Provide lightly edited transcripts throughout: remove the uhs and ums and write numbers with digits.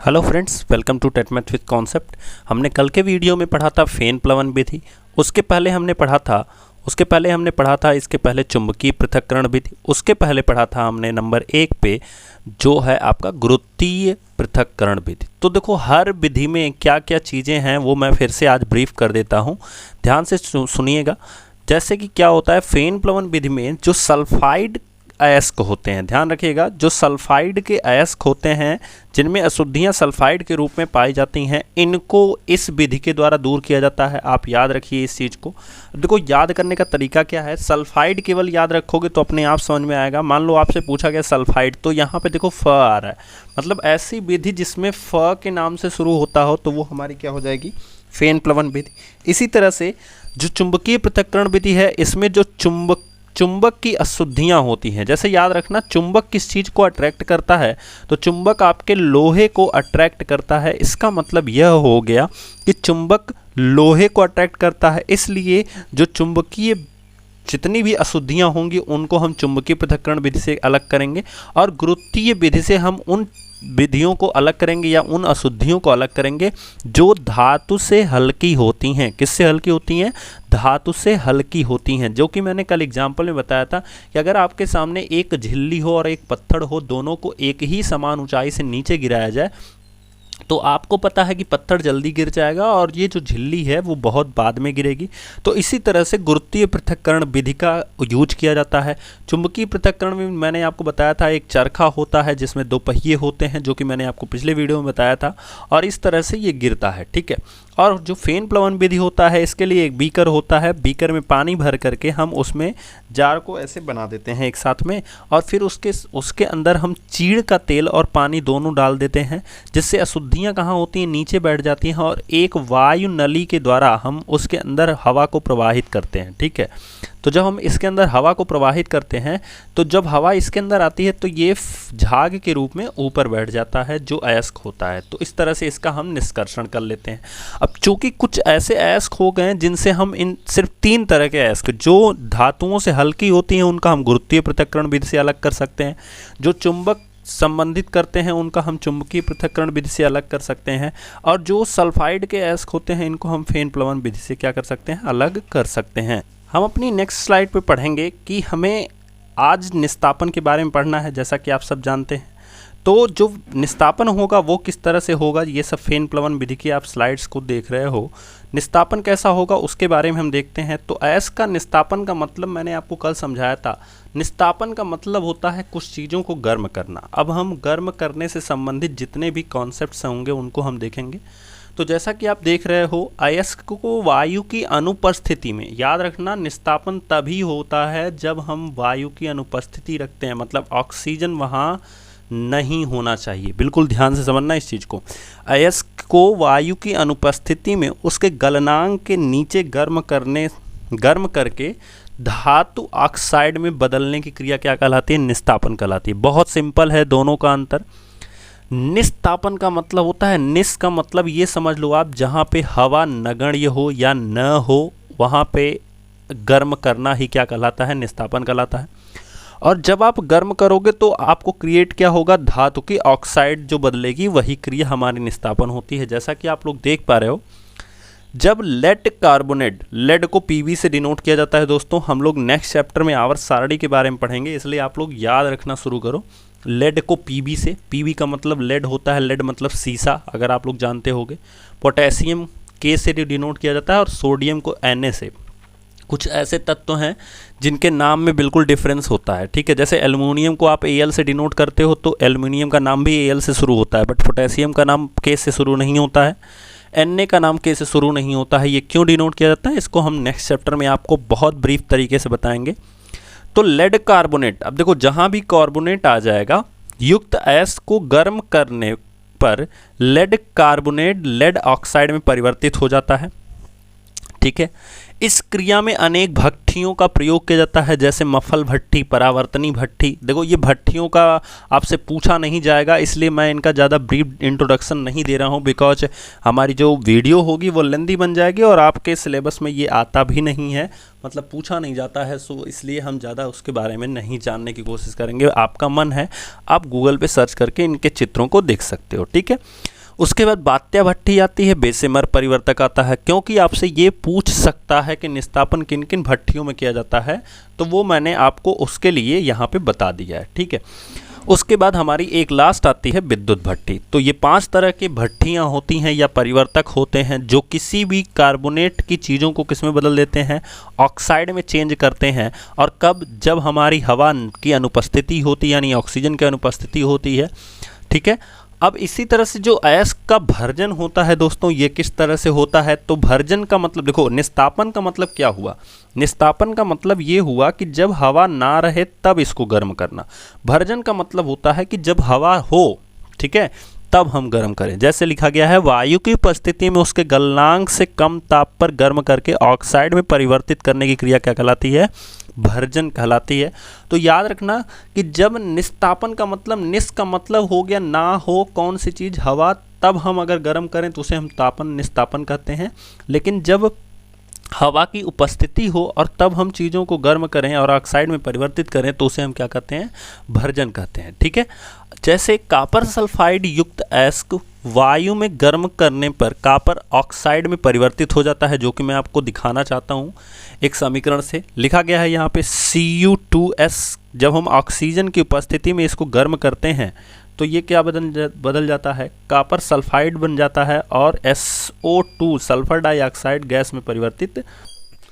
Hello friends, welcome to TET math with concept. हमने कल के वीडियो में पढ़ा था फेन प्लवन विधि। उसके पहले हमने पढ़ा था इसके पहले चुंबकीय पृथक्करण विधि। उसके पहले पढ़ा था हमने नंबर 1 पे जो है आपका गुरुत्वीय पृथक्करण विधि। तो देखो हर विधि में क्या क्या चीज़ें हैं वो मैं फिर से आज ब्रीफ कर देता हूँ, ध्यान से सुनिएगा। जैसे कि क्या होता है फेन प्लवन विधि में जो सल्फाइड अयस्क होते हैं, ध्यान रखिएगा, जो सल्फाइड के अयस्क होते हैं जिनमें अशुद्धियां सल्फाइड के रूप में पाई जाती हैं, इनको इस विधि के द्वारा दूर किया जाता है। आप याद रखिए इस चीज़ को। देखो याद करने का तरीका क्या है, सल्फाइड केवल याद रखोगे तो अपने आप समझ में आएगा। मान लो आपसे पूछा गया सल्फाइड, तो यहाँ पे देखो फ आ रहा है, मतलब ऐसी विधि जिसमें फ के नाम से शुरू होता हो तो वो हमारी क्या हो जाएगी, फेन प्लवन विधि। इसी तरह से जो चुंबकीय पृथक्करण विधि है, इसमें जो चुंबक की अशुद्धियां होती हैं, जैसे याद रखना चुंबक किस चीज़ को अट्रैक्ट करता है, तो चुंबक आपके लोहे को अट्रैक्ट करता है। इसका मतलब यह हो गया कि चुंबक लोहे को अट्रैक्ट करता है, इसलिए जो चुंबकीय जितनी भी अशुद्धियां होंगी उनको हम चुंबकीय पृथक्करण विधि से अलग करेंगे, और गुरुत्वीय विधि से हम उन विधियों को अलग करेंगे या उन अशुद्धियों को अलग करेंगे जो धातु से हल्की होती हैं। किससे हल्की होती हैं? धातु से हल्की होती हैं। जो कि मैंने कल एग्जाम्पल में बताया था कि अगर आपके सामने एक झिल्ली हो और एक पत्थर हो, दोनों को एक ही समान ऊंचाई से नीचे गिराया जाए तो आपको पता है कि पत्थर जल्दी गिर जाएगा और ये जो झिल्ली है वो बहुत बाद में गिरेगी। तो इसी तरह से गुरुत्वीय पृथक्करण विधि का यूज किया जाता है। चुंबकीय पृथक्करण में मैंने आपको बताया था एक चरखा होता है जिसमें 2 पहिए होते हैं, जो कि मैंने आपको पिछले वीडियो में बताया था, और इस तरह से ये गिरता है, ठीक है। और जो फेन प्लवन विधि होता है, इसके लिए एक बीकर होता है, बीकर में पानी भर करके हम उसमें जार को ऐसे बना देते हैं एक साथ में, और फिर उसके अंदर हम चीड़ का तेल और पानी दोनों डाल देते हैं, जिससे अशुद्धियाँ कहाँ होती हैं, नीचे बैठ जाती हैं, और एक वायु नली के द्वारा हम उसके अंदर हवा को प्रवाहित करते हैं, ठीक है। तो जब हम इसके अंदर हवा को प्रवाहित करते हैं तो जब हवा इसके अंदर आती है तो ये झाग के रूप में ऊपर बैठ जाता है जो अयस्क होता है। तो इस तरह से इसका हम निष्कर्षण कर लेते हैं। अब चूंकि कुछ ऐसे अयस्क हो गए जिनसे हम इन सिर्फ 3 तरह के अयस्क जो धातुओं से हल्की होती हैं उनका हम गुरुत्वीय पृथक्करण विधि से अलग कर सकते हैं, जो चुंबक संबंधित करते हैं उनका हम चुंबकीय पृथक्करण विधि से अलग कर सकते हैं, और जो सल्फाइड के अयस्क होते हैं इनको हम फेन प्लवन विधि से क्या कर सकते हैं, अलग कर सकते हैं। हम अपनी नेक्स्ट स्लाइड पे पढ़ेंगे कि हमें आज निस्तापन के बारे में पढ़ना है, जैसा कि आप सब जानते हैं। तो जो निस्तापन होगा वो किस तरह से होगा, ये सब फेन प्लवन विधि की आप स्लाइड्स को देख रहे हो। निस्तापन कैसा होगा उसके बारे में हम देखते हैं। तो अयस्क का निस्तापन का मतलब मैंने आपको कल समझाया था। निस्तापन का मतलब होता है कुछ चीज़ों को गर्म करना। अब हम गर्म करने से संबंधित जितने भी कॉन्सेप्ट्स होंगे उनको हम देखेंगे। तो जैसा कि आप देख रहे हो, अयस्क को वायु की अनुपस्थिति में, याद रखना निस्तापन तभी होता है जब हम वायु की अनुपस्थिति रखते हैं, मतलब ऑक्सीजन वहाँ नहीं होना चाहिए। बिल्कुल ध्यान से समझना इस चीज़ को। अयस्क को वायु की अनुपस्थिति में उसके गलनांक के नीचे गर्म करके धातु ऑक्साइड में बदलने की क्रिया क्या कहलाती है, निस्तापन कहलाती है। बहुत सिंपल है दोनों का अंतर। निस्तापन का मतलब होता है, निस का मतलब ये समझ लो आप, जहाँ पे हवा नगण्य हो या न हो वहाँ पे गर्म करना ही क्या कहलाता है, निस्तापन कहलाता है। और जब आप गर्म करोगे तो आपको क्रिएट क्या होगा, धातु की ऑक्साइड जो बदलेगी, वही क्रिया हमारी निस्तापन होती है। जैसा कि आप लोग देख पा रहे हो, जब लेड कार्बोनेट, लेड को पीबी से डिनोट किया जाता है दोस्तों। हम लोग नेक्स्ट चैप्टर में आवर्त सारणी के बारे में पढ़ेंगे, इसलिए आप लोग याद रखना शुरू करो। लेड को पीबी से, पीबी का मतलब लेड होता है, लेड मतलब सीसा, अगर आप लोग जानते होंगे। पोटेशियम के से डिनोट किया जाता है, और सोडियम को Na से। कुछ ऐसे तत्व हैं जिनके नाम में बिल्कुल डिफरेंस होता है, ठीक है। जैसे एल्युमिनियम को आप Al से डिनोट करते हो तो एल्युमिनियम का नाम भी Al से शुरू होता है, बट पोटेशियम का नाम K से शुरू नहीं होता है, Na का नाम K से शुरू नहीं होता है। ये क्यों डिनोट किया जाता है, इसको हम नेक्स्ट चैप्टर में आपको बहुत ब्रीफ तरीके से बताएंगे। तो लेड कार्बोनेट, अब देखो जहाँ भी कार्बोनेट आ जाएगा, युक्त अयस्क को गर्म करने पर लेड कार्बोनेट लेड ऑक्साइड में परिवर्तित हो जाता है, ठीक है। इस क्रिया में अनेक भट्टियों का प्रयोग किया जाता है, जैसे मफल भट्टी, परावर्तनी भट्टी। देखो ये भट्टियों का आपसे पूछा नहीं जाएगा, इसलिए मैं इनका ज़्यादा ब्रीफ इंट्रोडक्शन नहीं दे रहा हूँ, बिकॉज हमारी जो वीडियो होगी वो लेंदी बन जाएगी और आपके सिलेबस में ये आता भी नहीं है, मतलब पूछा नहीं जाता है। सो इसलिए हम ज़्यादा उसके बारे में नहीं जानने की कोशिश करेंगे। आपका मन है आप गूगल पे सर्च करके इनके चित्रों को देख सकते हो, ठीक है। उसके बाद बात्या भट्टी आती है, बेसेमर परिवर्तक आता है। क्योंकि आपसे ये पूछ सकता है कि निस्तापन किन किन भट्टियों में किया जाता है, तो वो मैंने आपको उसके लिए यहाँ पे बता दिया है, ठीक है। उसके बाद हमारी एक लास्ट आती है विद्युत भट्टी। तो ये 5 तरह की भट्टियाँ होती हैं या परिवर्तक होते हैं जो किसी भी कार्बोनेट की चीज़ों को किस में बदल देते हैं, ऑक्साइड में चेंज करते हैं। और कब, जब हमारी हवा की अनुपस्थिति होती है, यानी ऑक्सीजन की अनुपस्थिति होती है, ठीक है। अब इसी तरह से जो अयस्क का भर्जन होता है दोस्तों, ये किस तरह से होता है, तो भर्जन का मतलब देखो, निस्तापन का मतलब क्या हुआ, निस्तापन का मतलब ये हुआ कि जब हवा ना रहे तब इसको गर्म करना। भर्जन का मतलब होता है कि जब हवा हो, ठीक है, तब हम गर्म करें। जैसे लिखा गया है, वायु की उपस्थिति में उसके गलनांक से कम ताप पर गर्म करके ऑक्साइड में परिवर्तित करने की क्रिया क्या कहलाती है, भर्जन कहलाती है। तो याद रखना कि जब निस्तापन का मतलब, निस का मतलब हो गया ना हो कौन सी चीज़, हवा, तब हम अगर गर्म करें तो उसे हम तापन, निस्तापन कहते हैं। लेकिन जब हवा की उपस्थिति हो और तब हम चीज़ों को गर्म करें और ऑक्साइड में परिवर्तित करें तो उसे हम क्या कहते हैं, भर्जन कहते हैं, ठीक है। जैसे कॉपर सल्फाइड युक्त अयस्क वायु में गर्म करने पर कॉपर ऑक्साइड में परिवर्तित हो जाता है, जो कि मैं आपको दिखाना चाहता हूँ एक समीकरण से। लिखा गया है यहाँ पे Cu2S, जब हम ऑक्सीजन की उपस्थिति में इसको गर्म करते हैं तो ये क्या बदल जाता है, कॉपर सल्फाइड बन जाता है और SO2 सल्फर डाइऑक्साइड गैस में परिवर्तित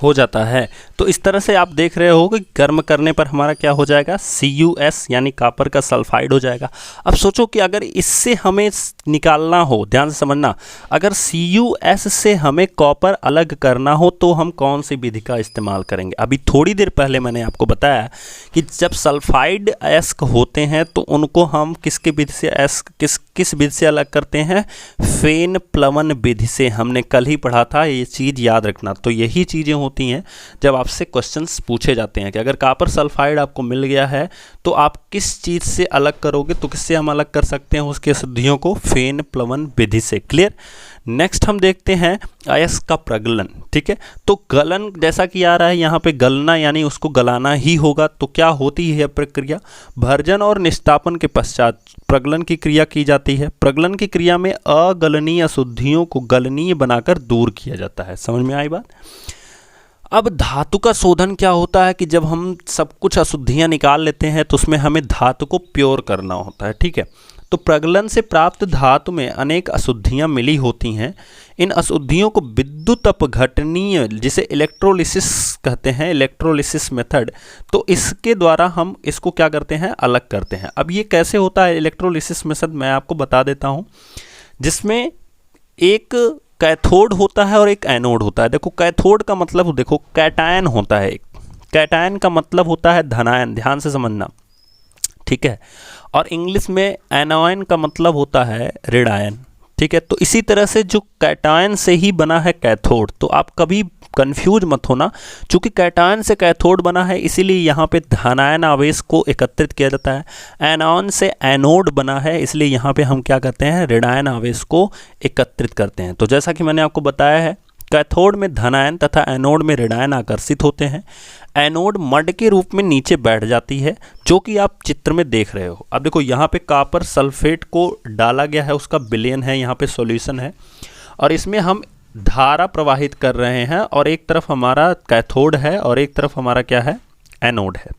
हो जाता है। तो इस तरह से आप देख रहे हो कि गर्म करने पर हमारा क्या हो जाएगा, CuS यानी कॉपर का सल्फाइड हो जाएगा। अब सोचो कि अगर इससे हमें निकालना हो, ध्यान से समझना, अगर CuS से हमें कॉपर अलग करना हो तो हम कौन सी विधि का इस्तेमाल करेंगे। अभी थोड़ी देर पहले मैंने आपको बताया कि जब सल्फाइड अयस्क होते हैं तो उनको हम किसके विधि से अयस्क किस विधि से अलग करते हैं, फेन प्लवन विधि से। हमने कल ही पढ़ा था, ये चीज़ याद रखना। तो यही चीज़ें होती हैं जब आपसे क्वेश्चंस पूछे जाते हैं कि अगर कॉपर सल्फाइड आपको मिल गया है तो आप किस चीज़ से अलग करोगे। तो किससे हम अलग कर सकते हैं उसके अशुद्धियों को, फेन प्लवन विधि से। क्लियर। नेक्स्ट हम देखते हैं अयस्क का प्रगलन, ठीक है। तो गलन जैसा कि आ रहा है यहाँ पे, गलना यानी उसको गलाना ही होगा। तो क्या होती है प्रक्रिया, भर्जन और निस्तापन के पश्चात प्रगलन की क्रिया की जाती है। प्रगलन की क्रिया में अगलनीय अशुद्धियों को गलनीय बनाकर दूर किया जाता है। समझ में आई बात। अब धातु का शोधन क्या होता है कि जब हम सब कुछ अशुद्धियाँ निकाल लेते हैं तो उसमें हमें धातु को प्योर करना होता है, ठीक है। तो प्रगलन से प्राप्त धातु में अनेक अशुद्धियाँ मिली होती हैं। इन अशुद्धियों को विद्युत अपघटनीय, जिसे इलेक्ट्रोलिसिस कहते हैं, इलेक्ट्रोलिसिस मेथड, तो इसके द्वारा हम इसको क्या करते हैं, अलग करते हैं। अब ये कैसे होता है इलेक्ट्रोलिसिस मेथड, मैं आपको बता देता हूँ। जिसमें एक कैथोड होता है और एक एनोड होता है। देखो कैथोड का मतलब, देखो कैटायन होता है, एक कैटायन का मतलब होता है धनायन, ध्यान से समझना, ठीक है। और इंग्लिश में एनायन का मतलब होता है ऋणायन, ठीक है। तो इसी तरह से जो कैटायन से ही बना है कैथोड, तो आप कभी कंफ्यूज मत होना, चूंकि कैटायन से कैथोड बना है इसीलिए यहाँ पे धनायन आवेश को एकत्रित किया जाता है। एनायन से एनोड बना है इसलिए यहाँ पे हम क्या करते हैं, ऋणायन आवेश को एकत्रित करते हैं। तो जैसा कि मैंने आपको बताया है, कैथोड में धनायन तथा एनोड में ऋणायन आकर्षित होते हैं। एनोड मड के रूप में नीचे बैठ जाती है, जो कि आप चित्र में देख रहे हो। अब देखो यहाँ पे कॉपर सल्फेट को डाला गया है, उसका विलयन है, यहाँ पे सॉल्यूशन है और इसमें हम धारा प्रवाहित कर रहे हैं और एक तरफ हमारा कैथोड है और एक तरफ हमारा क्या है, एनोड है।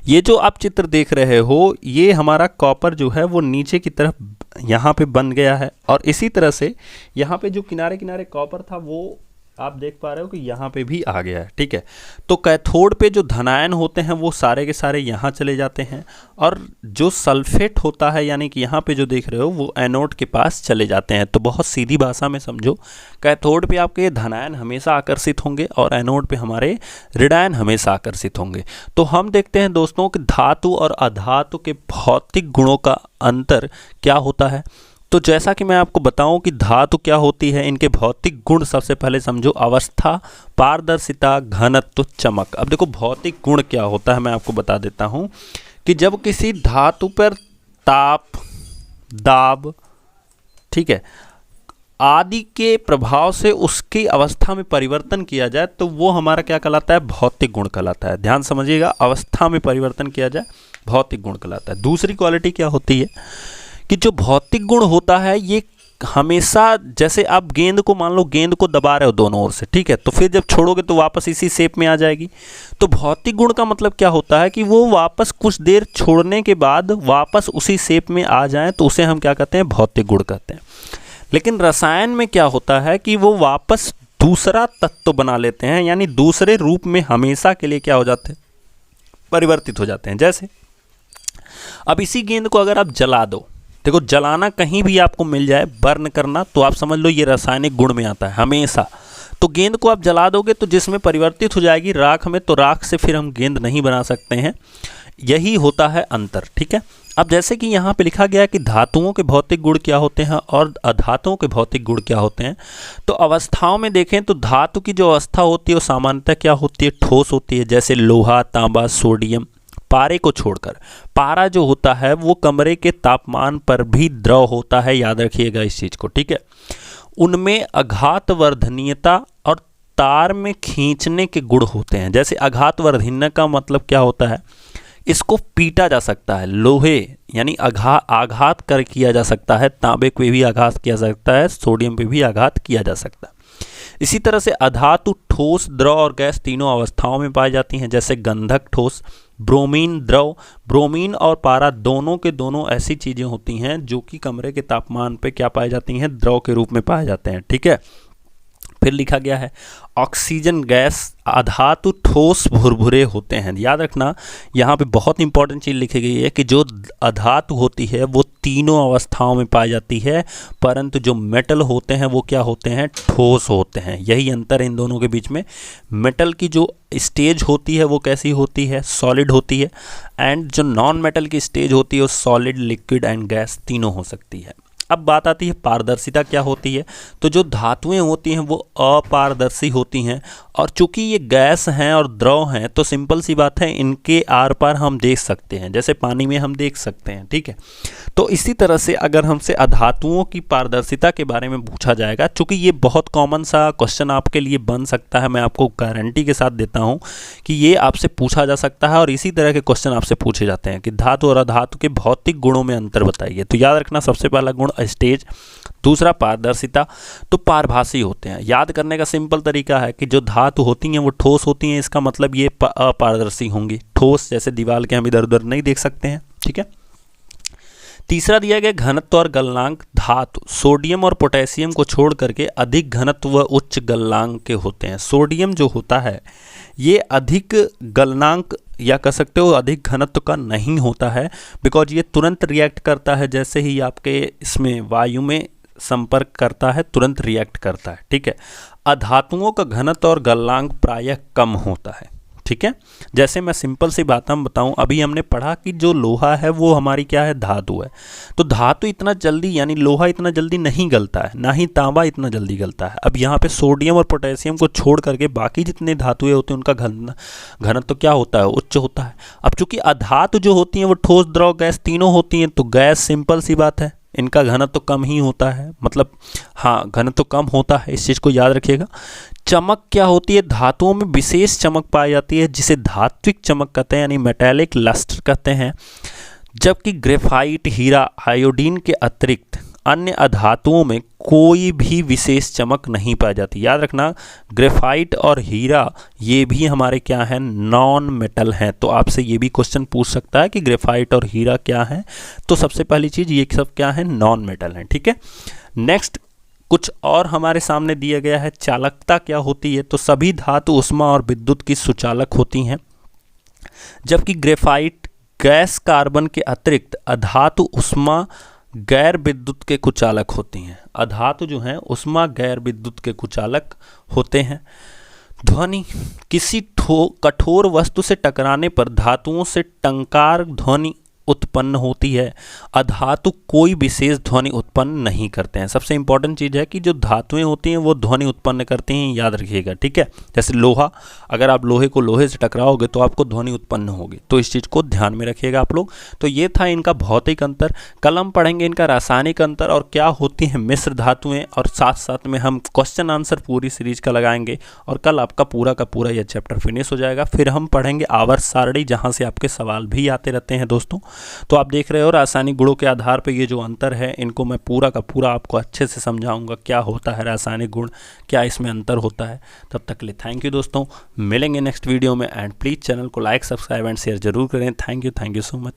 ये जो आप चित्र देख रहे हो, ये हमारा कॉपर जो है वो नीचे की तरफ यहाँ पे बन गया है और इसी तरह से यहाँ पे जो किनारे किनारे कॉपर था वो आप देख पा रहे हो कि यहाँ पे भी आ गया है, ठीक है। तो कैथोड पे जो धनायन होते हैं वो सारे के सारे यहाँ चले जाते हैं और जो सल्फेट होता है यानी कि यहाँ पे जो देख रहे हो वो एनोड के पास चले जाते हैं। तो बहुत सीधी भाषा में समझो, कैथोड पे आपके धनायन हमेशा आकर्षित होंगे और एनोड पे हमारे ऋणायन हमेशा आकर्षित होंगे। तो हम देखते हैं दोस्तों कि धातु और अधातु के भौतिक गुणों का अंतर क्या होता है। तो जैसा कि मैं आपको बताऊं कि धातु क्या होती है, इनके भौतिक गुण सबसे पहले समझो, अवस्था, पारदर्शिता, घनत्व, चमक। अब देखो भौतिक गुण क्या होता है मैं आपको बता देता हूं कि जब किसी धातु पर ताप, दाब, ठीक है, आदि के प्रभाव से उसकी अवस्था में परिवर्तन किया जाए तो वो हमारा क्या कहलाता है, भौतिक गुण कहलाता है। ध्यान समझिएगा, अवस्था में परिवर्तन किया जाए भौतिक गुण कहलाता है। दूसरी क्वालिटी क्या होती है कि जो भौतिक गुण होता है ये हमेशा, जैसे आप गेंद को मान लो, गेंद को दबा रहे हो दोनों ओर से, ठीक है, तो फिर जब छोड़ोगे तो वापस इसी शेप में आ जाएगी। तो भौतिक गुण का मतलब क्या होता है कि वो वापस कुछ देर छोड़ने के बाद वापस उसी शेप में आ जाए, तो उसे हम क्या कहते हैं, भौतिक गुण कहते हैं। लेकिन रसायन में क्या होता है कि वो वापस दूसरा तत्व बना लेते हैं, यानी दूसरे रूप में हमेशा के लिए क्या हो जाते हैं, परिवर्तित हो जाते हैं। जैसे अब इसी गेंद को अगर आप जला दो, देखो जलाना कहीं भी आपको मिल जाए, बर्न करना, तो आप समझ लो ये रासायनिक गुण में आता है हमेशा। तो गेंद को आप जला दोगे तो जिसमें परिवर्तित हो जाएगी राख में, तो राख से फिर हम गेंद नहीं बना सकते हैं। यही होता है अंतर, ठीक है। अब जैसे कि यहाँ पे लिखा गया है कि धातुओं के भौतिक गुण क्या होते हैं और अधातुओं के भौतिक गुण क्या होते हैं। तो अवस्थाओं में देखें तो धातु की जो अवस्था होती है वो सामान्यतः क्या होती है, ठोस होती है, जैसे लोहा, तांबा, सोडियम। पारे को छोड़कर, पारा जो होता है वो कमरे के तापमान पर भी द्रव होता है, याद रखिएगा इस चीज़ को, ठीक है। उनमें आघातवर्धनीयता और तार में खींचने के गुण होते हैं। जैसे आघातवर्धनीय का मतलब क्या होता है, इसको पीटा जा सकता है, लोहे यानी आघात कर किया जा सकता है, तांबे पे भी आघात किया जा सकता है, सोडियम पे भी आघात किया जा सकता है। इसी तरह से अधातु ठोस, द्रव और गैस तीनों अवस्थाओं में पाई जाती हैं। जैसे गंधक ठोस, ब्रोमीन द्रव। ब्रोमीन और पारा दोनों के दोनों ऐसी चीज़ें होती हैं जो कि कमरे के तापमान पे क्या पाई जाती हैं, द्रव के रूप में पाए जाते हैं, ठीक है। फिर लिखा गया है ऑक्सीजन गैस, अधातु ठोस भुरभुरे होते हैं। याद रखना यहाँ पे बहुत इंपॉर्टेंट चीज़ लिखी गई है कि जो अधातु होती है वो तीनों अवस्थाओं में पाई जाती है, परंतु जो मेटल होते हैं वो क्या होते हैं, ठोस होते हैं। यही अंतर है इन दोनों के बीच में। मेटल की जो स्टेज होती है वो कैसी होती है, सॉलिड होती है, एंड जो नॉन मेटल की स्टेज होती है वो सॉलिड, लिक्विड एंड गैस तीनों हो सकती है। अब बात आती है पारदर्शिता क्या होती है। तो जो धातुएं होती हैं वो अपारदर्शी होती हैं, और चूंकि ये गैस हैं और द्रव हैं तो सिंपल सी बात है इनके आर पार हम देख सकते हैं, जैसे पानी में हम देख सकते हैं, ठीक है। तो इसी तरह से अगर हमसे अधातुओं की पारदर्शिता के बारे में पूछा जाएगा, चूंकि ये बहुत कॉमन सा क्वेश्चन आपके लिए बन सकता है, मैं आपको गारंटी के साथ देता हूँ कि ये आपसे पूछा जा सकता है, और इसी तरह के क्वेश्चन आपसे पूछे जाते हैं कि धातु और अधातु के भौतिक गुणों में अंतर बताइए। तो याद रखना सबसे पहला गुण स्टेज, दूसरा पारदर्शिता। तो पारभासी होते हैं। याद करने का सिंपल तरीका है कि जो धातु होती हैं वो ठोस होती हैं, इसका मतलब ये अपारदर्शी होंगी। ठोस जैसे दीवार के हम इधर उधर नहीं देख सकते हैं, ठीक है। तीसरा दिया गया घनत्व और गलनांक। धातु सोडियम और पोटेशियम को छोड़ करके अधिक घनत्व व उच्च गलनांक के होते हैं। सोडियम जो होता है ये अधिक गलनांक या कह सकते हो अधिक घनत्व का नहीं होता है, बिकॉज ये तुरंत रिएक्ट करता है, जैसे ही आपके इसमें वायु में संपर्क करता है तुरंत रिएक्ट करता है, ठीक है। अधातुओं का घनत्व और गलनांक प्रायः कम होता है, ठीक है। जैसे मैं सिंपल सी बात हम बताऊं, अभी हमने पढ़ा कि जो लोहा है वो हमारी क्या है, धातु है। तो धातु इतना जल्दी, यानी लोहा इतना जल्दी नहीं गलता है, ना ही तांबा इतना जल्दी गलता है। अब यहाँ पे सोडियम और पोटेशियम को छोड़ करके बाकी जितने धातुएं होती हैं उनका घनत्व क्या होता है, उच्च होता है। अब चूंकि अधातु जो होती हैं वो ठोस, द्रव, गैस तीनों होती हैं, तो गैस सिंपल सी बात है इनका घनत्व कम ही होता है, मतलब हाँ घनत्व कम होता है, इस चीज़ को याद रखिएगा। चमक क्या होती है, धातुओं में विशेष चमक पाई जाती है जिसे धात्विक चमक कहते हैं, यानी मेटालिक लस्टर कहते हैं। जबकि ग्रेफाइट, हीरा, आयोडीन के अतिरिक्त अन्य अधातुओं में कोई भी विशेष चमक नहीं पाई जाती। याद रखना ग्रेफाइट और हीरा ये भी हमारे क्या हैं, नॉन मेटल हैं। तो आपसे ये भी क्वेश्चन पूछ सकता है कि ग्रेफाइट और हीरा क्या हैं। तो सबसे पहली चीज़ ये सब क्या है, नॉन मेटल हैं, ठीक है। नेक्स्ट कुछ और हमारे सामने दिया गया है, चालकता क्या होती है। तो सभी धातु उष्मा और विद्युत की सुचालक होती हैं, जबकि ग्रेफाइट गैस, कार्बन के अतिरिक्त अधातु उष्मा, गैर विद्युत के कुचालक होती हैं। अधातु जो हैं उष्मा, गैर विद्युत के कुचालक होते हैं। ध्वनि किसी कठोर वस्तु से टकराने पर धातुओं से टंकार ध्वनि उत्पन्न होती है। अधातु कोई विशेष ध्वनि उत्पन्न नहीं करते हैं। सबसे इंपॉर्टेंट चीज़ है कि जो धातुएं होती हैं वो ध्वनि उत्पन्न करती हैं, याद रखिएगा, ठीक है। जैसे लोहा, अगर आप लोहे को लोहे से टकराओगे तो आपको ध्वनि उत्पन्न होगी, तो इस चीज़ को ध्यान में रखिएगा आप लोग। तो ये था इनका भौतिक अंतर। कल हम पढ़ेंगे इनका रासायनिक अंतर और क्या होती हैं मिश्र धातुएं, और साथ साथ में हम क्वेश्चन आंसर पूरी सीरीज का लगाएंगे, और कल आपका पूरा का पूरा यह चैप्टर फिनिश हो जाएगा। फिर हम पढ़ेंगे आवर्त सारणी, जहाँ से आपके सवाल भी आते रहते हैं दोस्तों। तो आप देख रहे हो रासायनिक गुणों के आधार पर ये जो अंतर है इनको मैं पूरा का पूरा आपको अच्छे से समझाऊंगा, क्या होता है रासायनिक गुण, क्या इसमें अंतर होता है। तब तक के लिए थैंक यू दोस्तों, मिलेंगे नेक्स्ट वीडियो में। एंड प्लीज़ चैनल को लाइक, सब्सक्राइब एंड शेयर जरूर करें। Thank you so much.